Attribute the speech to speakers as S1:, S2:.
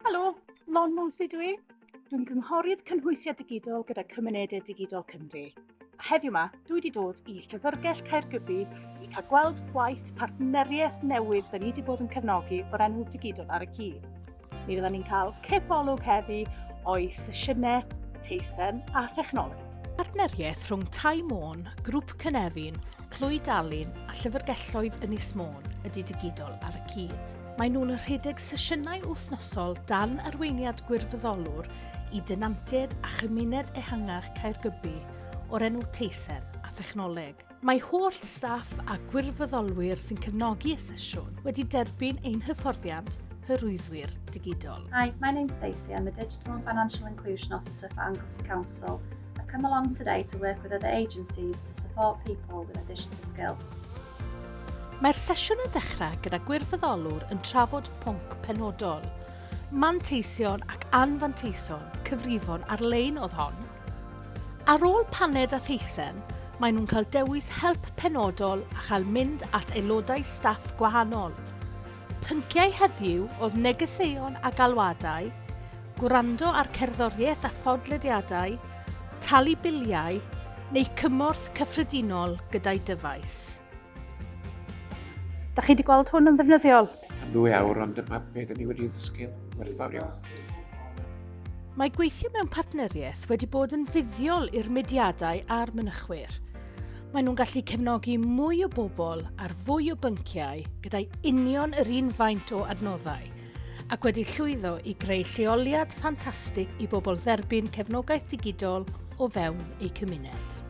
S1: Helo, Lon Mosey dwi. Dwi'n gynghorydd cynhwysiad digidol gyda Cymunedau Digidol Cymru. Heddiw yma, dwi wedi dod i Llyfrgell Caergybi i cael gweld gwaith partneriaeth newydd da ni wedi bod yn cefnogi o'r enw Digidol ar y cyd. Mi fydda ni'n cael cipolwg heddi o'i sesiynau Teisen a Thechnoleg.
S2: Partneriaeth rhwng Tai Môn, Grŵp Cynefin, Clwyd Alun a Llyfrgelloedd Ynys Môn ydy Digidol ar y cyd. Mae nhw'n rhedeg sesiynau wythnosol dan arweiniad gwirfoddolwr i dynantiaid a chymuned ehangach Caergybi o'r enw Teisen a Thechnoleg. Mae holl staff a gwirfoddolwyr sy'n cefnogi y sesiwn wedi derbyn ein hyfforddiant hyrwyddwyr digidol.
S3: Hi, my name's Stacey. I'm a Digital and Financial Inclusion Officer for Anglesey Council. I've come along today to work with other agencies to support people with their digital skills.
S2: Mae'r sesiwn yn dechrau gyda gwirfoddolwr yn trafod pwnc penodol. Manteision ac anfanteision cyfrifon ar-lein oedd hon. Ar ôl paned a theisen, mae nhw'n cael dewis help penodol a chael mynd at aelodau staff gwahanol. Pynciau heddiw oedd negeseuon a galwadau, gwrando ar cerddoriaeth a phodlediadau, talu biliau neu cymorth cyffredinol gyda'i dyfais.
S1: Da chi wedi gweld hwn yn ddefnyddiol?
S4: Am 2 awr, ond dyma beth ni wedi ddysgu werthfawr iawn.
S2: Mae gweithio mewn partneriaeth wedi bod yn fuddiol i'r mudiadau a'r mynychwyr. Mae nhw'n gallu cefnogi mwy o bobl ar fwy o bynciau gyda'i union yr un faint o adnoddau ac wedi llwyddo i greu lleoliad ffantastig i bobl dderbyn cefnogaeth digidol o fewn eu cymuned.